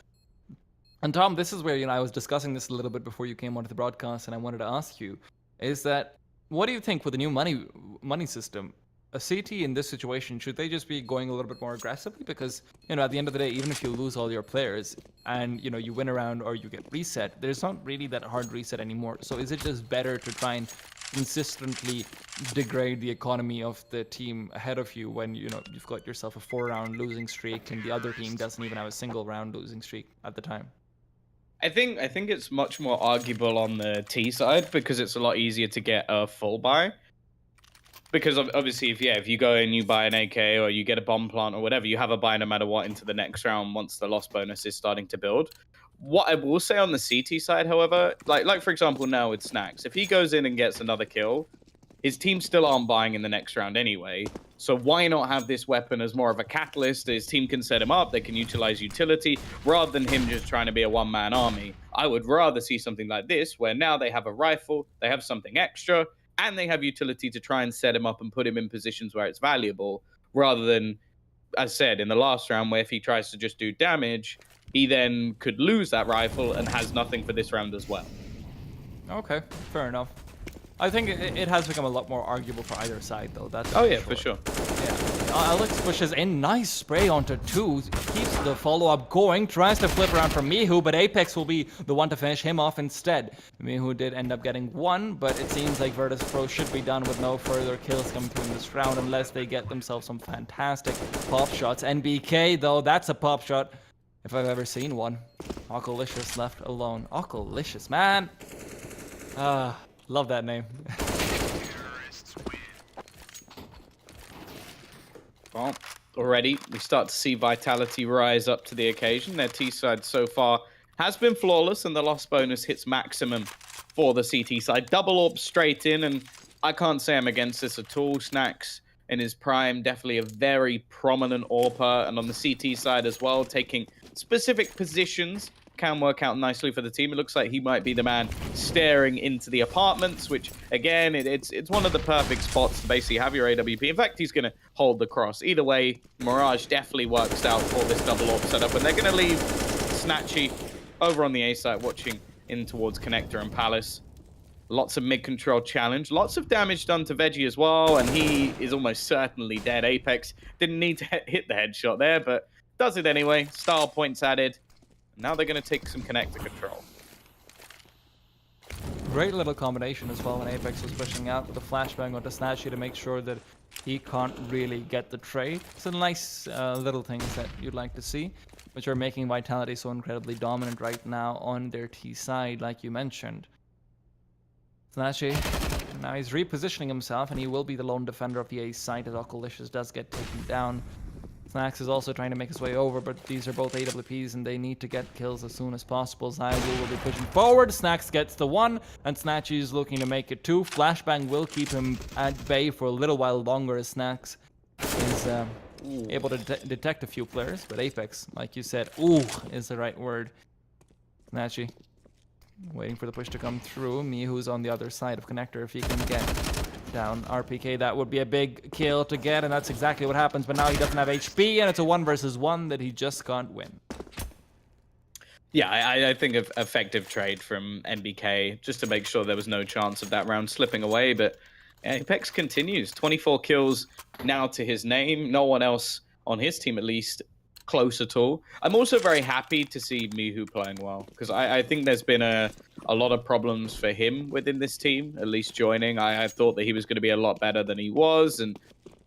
And Tom, this is where, I was discussing this a little bit before you came onto the broadcast, and I wanted to ask you, is that, what do you think with the new money system? A CT in this situation, should they just be going a little bit more aggressively? Because, at the end of the day, even if you lose all your players and, you win a round or you get reset, there's not really that hard reset anymore. So is it just better to try and consistently degrade the economy of the team ahead of you when, you've got yourself a 4-round losing streak and the other team doesn't even have a single round losing streak at the time? I think it's much more arguable on the T side because it's a lot easier to get a full buy. Because obviously, if you go and you buy an AK or you get a bomb plant or whatever, you have a buy no matter what into the next round once the loss bonus is starting to build. What I will say on the CT side, however, like for example now with Snacks, if he goes in and gets another kill, his team still aren't buying in the next round anyway. So why not have this weapon as more of a catalyst? His team can set him up, they can utilize utility, rather than him just trying to be a one-man army. I would rather see something like this, where now they have a rifle, they have something extra, and they have utility to try and set him up and put him in positions where it's valuable, rather than, as said, in the last round, where if he tries to just do damage, he then could lose that rifle and has nothing for this round as well. Okay, fair enough. I think it has become a lot more arguable for either side, though. That's for sure. Yeah. Alex pushes in, nice spray onto 2, keeps the follow-up going, tries to flip around for Mihu, but Apex will be the one to finish him off instead. Mihu did end up getting 1, but it seems like Virtus.pro should be done with no further kills coming through in this round unless they get themselves some fantastic pop shots. NBK, though, that's a pop shot if I've ever seen one. Oculicious left alone. Oculicious, man. Love that name. Well, already we start to see Vitality rise up to the occasion. Their T side so far has been flawless, and the loss bonus hits maximum for the CT side. Double orb straight in, and I can't say I'm against this at all. Snacks in his prime, definitely a very prominent AWPer, and on the CT side as well, taking specific positions can work out nicely for the team. It looks like he might be the man staring into the apartments, which, again, it's one of the perfect spots to basically have your AWP. In fact, he's going to hold the cross. Either way, Mirage definitely works out for this double AWP setup, and they're going to leave Snatchy over on the A side watching in towards Connector and Palace. Lots of mid-control challenge. Lots of damage done to Veggie as well, and he is almost certainly dead. Apex didn't need to hit the headshot there, but does it anyway. Style points added. Now they're going to take some connector control. Great little combination as well when Apex was pushing out with the flashbang onto Snatchy to make sure that he can't really get the trade. It's a nice little things that you'd like to see, which are making Vitality so incredibly dominant right now on their T side, like you mentioned. Snatchy, now he's repositioning himself, and he will be the lone defender of the A site as Oculicious does get taken down. Snax is also trying to make his way over, but these are both AWPs and they need to get kills as soon as possible. Zywu will be pushing forward. Snax gets the 1, and Snatchy is looking to make it 2. Flashbang will keep him at bay for a little while longer as Snax is able to detect a few players, but Apex, like you said, ooh, is the right word. Snatchy waiting for the push to come through. Mihu's on the other side of connector if he can get down RPK. That would be a big kill to get, and that's exactly what happens. But now he doesn't have HP, and it's a 1 versus 1 that he just can't win. Yeah, I think of effective trade from NBK just to make sure there was no chance of that round slipping away. But Apex continues. 24 kills now to his name. No one else on his team, at least, close at all. I'm also very happy to see Mihu playing well, because I think there's been a lot of problems for him within this team, at least joining. I thought that he was going to be a lot better than he was, and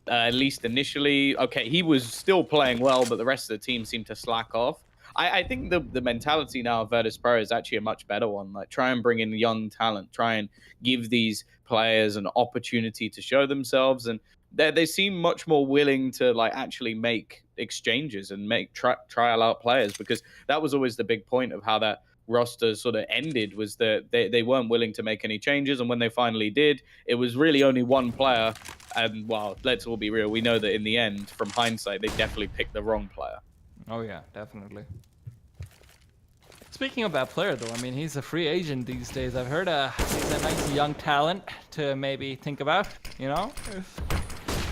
at least initially, okay, he was still playing well, but the rest of the team seemed to slack off. I think the mentality now of Virtus Pro is actually a much better one. Like, try and bring in young talent, try and give these players an opportunity to show themselves, and they seem much more willing to like actually make exchanges and make trial out players, because that was always the big point of how that roster sort of ended, was that they weren't willing to make any changes, and when they finally did, it was really only one player. And well, let's all be real, we know that in the end, from hindsight, they definitely picked the wrong player. Oh yeah, definitely. Speaking of that player, though, I mean, he's a free agent these days. I've heard he's a nice young talent to maybe think about, you know?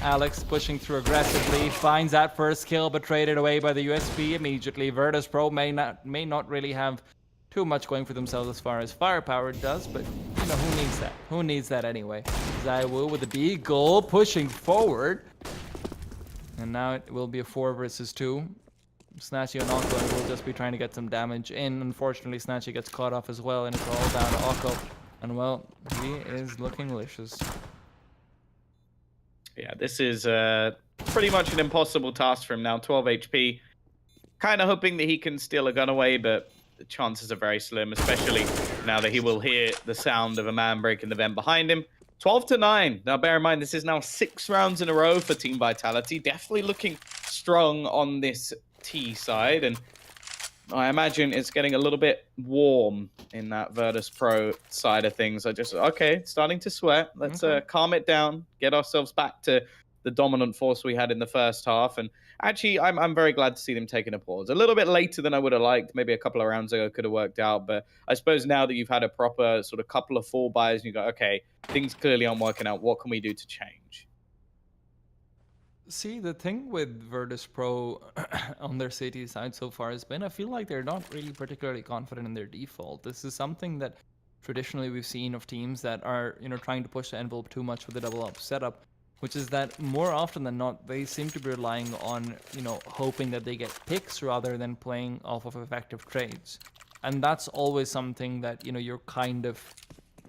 Alex pushing through aggressively, finds that first kill, but traded away by the USP immediately. Virtus Pro may not really have too much going for themselves as far as firepower does, but, you know, who needs that? Who needs that anyway? Zywu with the Deagle pushing forward. And now it will be a 4 versus 2. Snatchy and Occo will just be trying to get some damage in. Unfortunately, Snatchy gets caught off as well, and it's all down to Occo. And well, he is looking malicious. Yeah, this is pretty much an impossible task for him now. 12 HP. Kind of hoping that he can steal a gun away, but the chances are very slim, especially now that he will hear the sound of a man breaking the vent behind him. 12-9. Now, bear in mind, this is now 6 rounds in a row for Team Vitality. Definitely looking strong on this T side, and I imagine it's getting a little bit warm in that Virtus Pro side of things. Okay, starting to sweat. Let's calm it down, get ourselves back to the dominant force we had in the first half. And actually, I'm very glad to see them taking a pause. A little bit later than I would have liked. Maybe a couple of rounds ago could have worked out. But I suppose now that you've had a proper sort of couple of fall buys, and you go, okay, things clearly aren't working out. What can we do to change? See, the thing with Virtus Pro on their city side so far has been, I feel like they're not really particularly confident in their default. This is something that traditionally we've seen of teams that are, you know, trying to push the envelope too much with the double up setup, which is that more often than not, they seem to be relying on, you know, hoping that they get picks rather than playing off of effective trades. And that's always something that, you know, you're kind of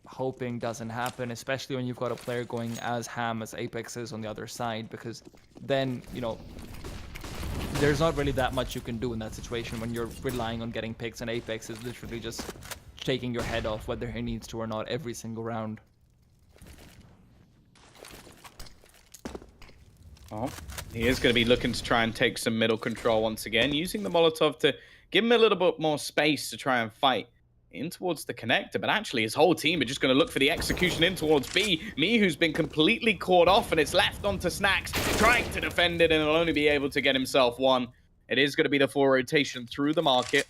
hoping doesn't happen, especially when you've got a player going as ham as Apex is on the other side, because then, you know, there's not really that much you can do in that situation when you're relying on getting picks, and Apex is literally just taking your head off whether he needs to or not every single round. Oh, he is going to be looking to try and take some middle control once again, using the Molotov to give him a little bit more space to try and fight in towards the connector, but actually his whole team are just going to look for the execution in towards B. Who's been completely caught off, and it's left onto Snacks, trying to defend it, and he'll only be able to get himself 1. It is going to be the 4 rotation through the market.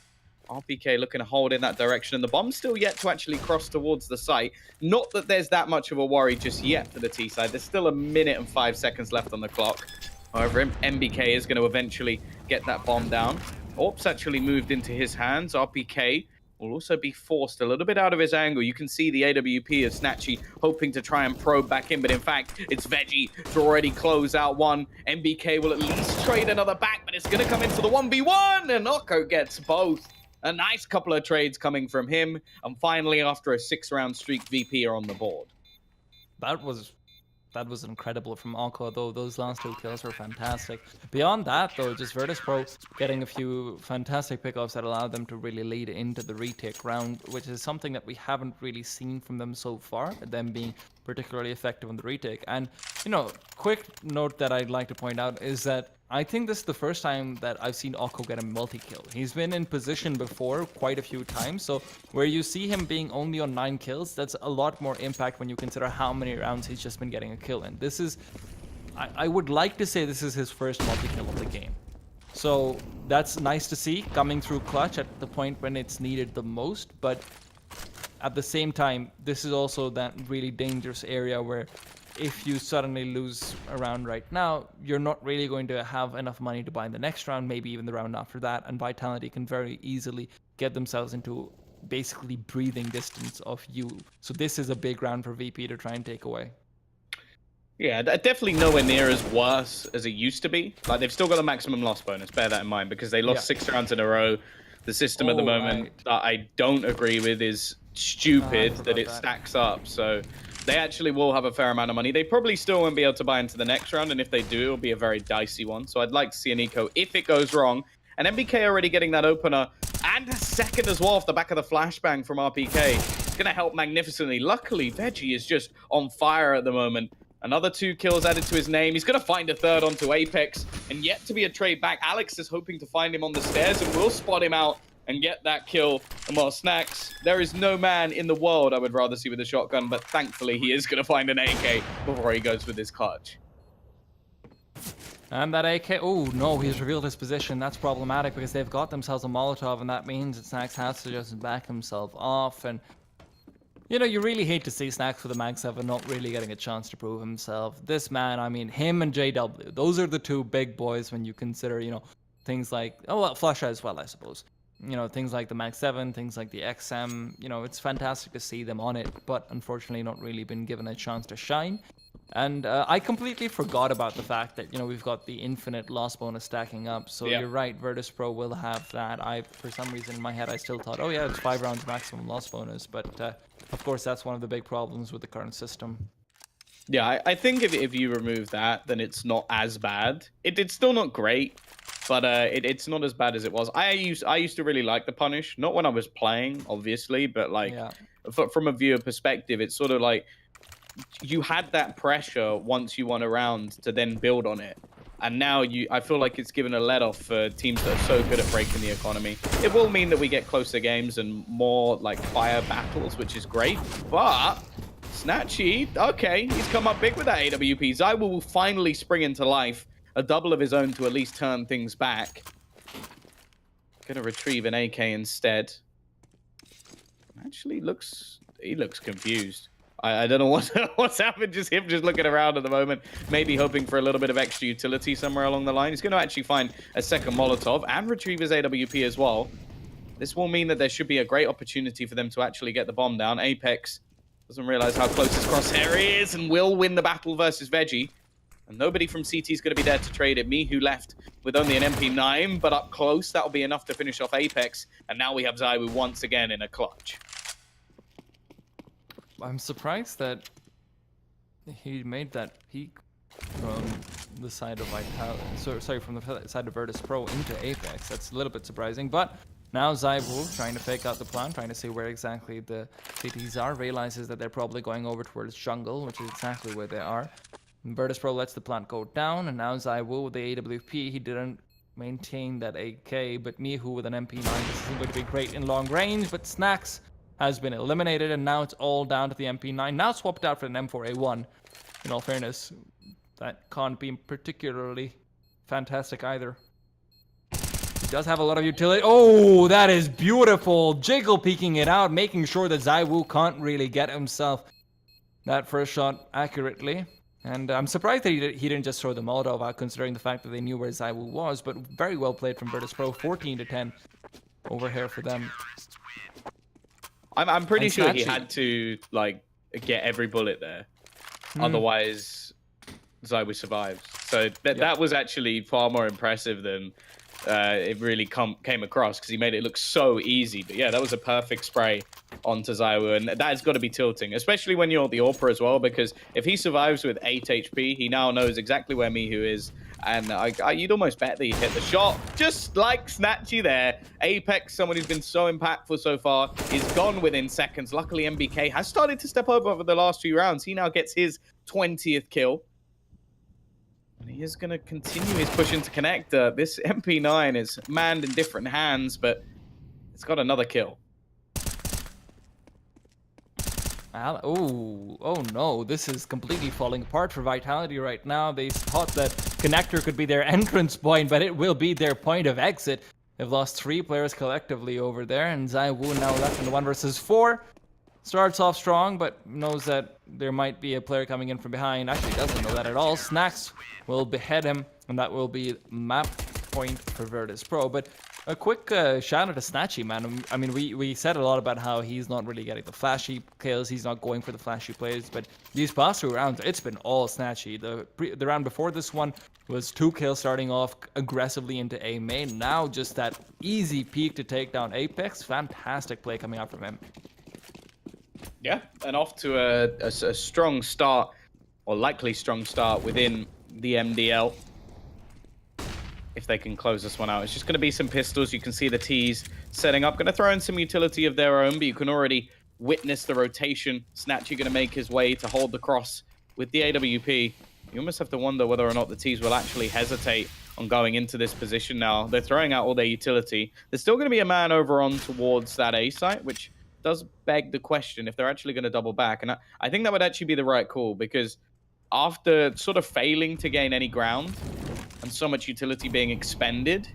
RPK looking to hold in that direction, and the bomb's still yet to actually cross towards the site. Not that there's that much of a worry just yet for the T side. There's still 1 minute and 5 seconds left on the clock. However, MBK is going to eventually get that bomb down. Orp's actually moved into his hands. RPK will also be forced a little bit out of his angle. You can see the AWP of Snatchy hoping to try and probe back in, but in fact, it's Veggie to already close out one. MBK will at least trade another back, but it's going to come into the 1v1, and Oko gets both. A nice couple of trades coming from him, and finally, after a 6-round streak, VP are on the board. That was incredible from Oko, though. Those last 2 kills were fantastic. Beyond that, though, just Virtus Pro getting a few fantastic pickoffs that allowed them to really lead into the retake round, which is something that we haven't really seen from them so far, them being particularly effective on the retake. And, you know, quick note that I'd like to point out is that I think this is the first time that I've seen Oko get a multi-kill. He's been in position before quite a few times, so where you see him being only on 9 kills, that's a lot more impact when you consider how many rounds he's just been getting a kill in. This is, I would like to say this is his first multi-kill of the game. So that's nice to see, coming through clutch at the point when it's needed the most, but at the same time, this is also that really dangerous area where if you suddenly lose a round right now, you're not really going to have enough money to buy the next round, maybe even the round after that, and Vitality can very easily get themselves into basically breathing distance of you. So this is a big round for VP to try and take away. Yeah, definitely nowhere near as worse as it used to be. Like, they've still got a maximum loss bonus, bear that in mind, because they lost 6 rounds in a row. The system at the moment that I don't agree with is stupid that it stacks up, so they actually will have a fair amount of money. They probably still won't be able to buy into the next round, and if they do, it'll be a very dicey one. So I'd like to see an eco if it goes wrong. And MBK already getting that opener, and a second as well off the back of the flashbang from RPK. It's going to help magnificently. Luckily, Veggie is just on fire at the moment. Another 2 kills added to his name. He's going to find a third onto Apex, and yet to be a trade back. Alex is hoping to find him on the stairs, and will spot him out and get that kill. And while Snacks, there is no man in the world I would rather see with a shotgun, but thankfully he is going to find an AK before he goes with his clutch. And that AK, oh no, he's revealed his position. That's problematic because they've got themselves a Molotov, and that means that Snacks has to just back himself off. And, you know, you really hate to see Snacks with a Mag 7 not really getting a chance to prove himself. This man, I mean, him and JW, those are the 2 big boys when you consider, you know, things like, oh, well, Flusha as well, I suppose. You know, things like the Mag 7, things like the XM, you know, it's fantastic to see them on it, but unfortunately not really been given a chance to shine. And I completely forgot about the fact that, you know, we've got the infinite loss bonus stacking up. So you're right, Virtus Pro will have that. For some reason in my head, I still thought, oh yeah, it's 5 rounds maximum loss bonus. But of course, that's one of the big problems with the current system. Yeah, I think if you remove that, then it's not as bad. It's still not great, but it's not as bad as it was. I used to really like the punish, not when I was playing, obviously, but like from a viewer perspective, it's sort of like you had that pressure once you won a round to then build on it. And now I feel like it's given a let-off for teams that are so good at breaking the economy. It will mean that we get closer games and more like fire battles, which is great, but Snatchy, okay, he's come up big with that AWP. Zywo will finally spring into life. A double of his own to at least turn things back. Gonna retrieve an AK instead. Actually, he looks confused. I don't know what's happened. Just him just looking around at the moment. Maybe hoping for a little bit of extra utility somewhere along the line. He's going to actually find a second Molotov and retrieve his AWP as well. This will mean that there should be a great opportunity for them to actually get the bomb down. Apex doesn't realize how close his crosshair is and will win the battle versus Veggie. And nobody from CT is going to be there to trade it. Me, who left with only an MP9, but up close, that'll be enough to finish off Apex. And now we have Zywo once again in a clutch. I'm surprised that he made that peak from the side of from the side of Virtus Pro into Apex. That's a little bit surprising, but now Zywo trying to fake out the plan, trying to see where exactly the CTs are, realizes that they're probably going over towards jungle, which is exactly where they are. And Virtus Pro lets the plant go down, and now Zywo with the AWP, he didn't maintain that AK, but Mihu with an MP9, this isn't going to be great in long range, but Snacks has been eliminated, and now it's all down to the MP9, now swapped out for an M4A1. In all fairness, that can't be particularly fantastic either. He does have a lot of utility. Oh, that is beautiful. Jiggle peeking it out, making sure that Zywo can't really get himself that first shot accurately. And I'm surprised that he didn't just throw the Molotov out, considering the fact that they knew where Zywo was, but very well played from Virtus Pro. 14-10 over here for them. I'm pretty And sure he Snatchy. had to like get every bullet there, Hmm. otherwise Zywu survives. So that was actually far more impressive than it really came across, because he made it look so easy. But yeah, that was a perfect spray onto Zywu, and that's got to be tilting, especially when you're the AWPer as well, because if he survives with 8 HP, he now knows exactly where Mihu is, and you'd almost bet that he hit the shot, just like Snatchy there. Apex, someone who's been so impactful so far, is gone within seconds. Luckily, MBK has started to step up over the last few rounds. He now gets his 20th kill. And he is going to continue his push into connector. This MP9 is manned in different hands, but it's got another kill. Oh no, this is completely falling apart for Vitality right now. They thought that connector could be their entrance point, but it will be their point of exit. They've lost 3 players collectively over there, and Zywu now left in the 1 versus 4. Starts off strong, but knows that there might be a player coming in from behind. Actually doesn't know that at all. Snacks will behead him, and that will be map point for Virtus Pro. But a quick shout out to Snatchy, man. I mean, we said a lot about how he's not really getting the flashy kills. He's not going for the flashy plays. But these past 2 rounds, it's been all Snatchy. The round before this one was 2 kills starting off aggressively into A main. Now just that easy peek to take down Apex. Fantastic play coming out from him. Yeah, and off to a strong start, or likely strong start within the MDL. If they can close this one out, it's just going to be some pistols. You can see the T's setting up. Going to throw in some utility of their own, but you can already witness the rotation. Snatchy going to make his way to hold the cross with the AWP. You almost have to wonder whether or not the T's will actually hesitate on going into this position now. They're throwing out all their utility. There's still going to be a man over on towards that A site, which does beg the question if they're actually going to double back. And I think that would actually be the right call, because after sort of failing to gain any ground and so much utility being expended,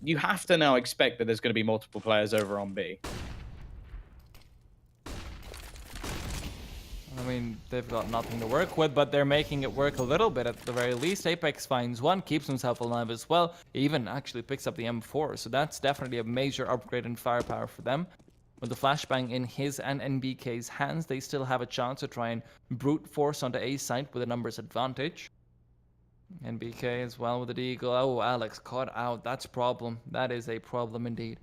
you have to now expect that there's going to be multiple players over on B. I mean, they've got nothing to work with, but they're making it work a little bit at the very least. Apex finds 1, keeps himself alive as well. Even actually picks up the M4, so that's definitely a major upgrade in firepower for them. With the flashbang in his and NBK's hands, they still have a chance to try and brute force onto A site with a numbers advantage. NBK as well with the deagle. Oh, Alex caught out. That's a problem. That is a problem indeed.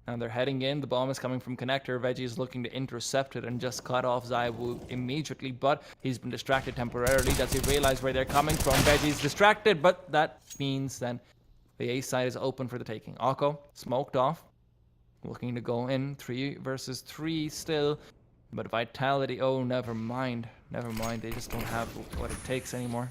And they're heading in. The bomb is coming from connector. Veggie is looking to intercept it and just cut off Zywu immediately, but he's been distracted temporarily. Does he realize where they're coming from? Veggie's distracted, but that means then the A side is open for the taking. Akko smoked off. Looking to go in 3 versus 3 still, but Vitality, oh, never mind. They just don't have what it takes anymore.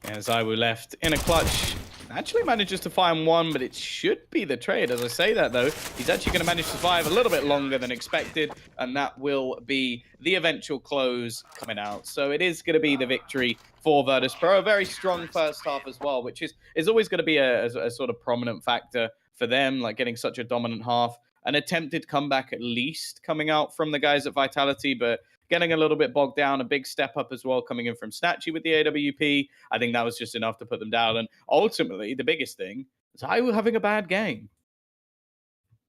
Yeah, Zywu left in a clutch. Actually manages to find 1, but it should be the trade. As I say that, though, he's actually going to manage to survive a little bit longer than expected, and that will be the eventual close coming out. So it is going to be the victory for Virtus Pro. A very strong first half as well, which is always going to be a sort of prominent factor for them, like getting such a dominant half. An attempted comeback at least coming out from the guys at Vitality, but getting a little bit bogged down. A big step up as well coming in from Snatchy with the AWP. I think that was just enough to put them down. And ultimately, the biggest thing is I was having a bad game.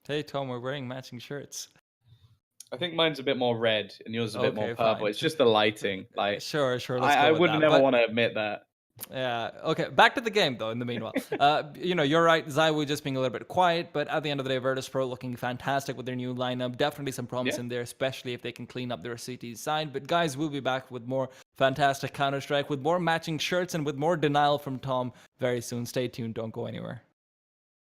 Hey, Tom, we're wearing matching shirts. I think mine's a bit more red and yours is a bit more purple. Fine. It's just the lighting. Like, sure. Let's go I with would that, never but... want to admit that. Yeah, okay, back to the game though in the meanwhile. You're right, Zywu just being a little bit quiet, but at the end of the day, Virtus Pro looking fantastic with their new lineup. Definitely some promise in there, especially if they can clean up their CT side. But guys, we'll be back with more fantastic Counter-Strike, with more matching shirts, and with more denial from Tom very soon. Stay tuned, don't go anywhere.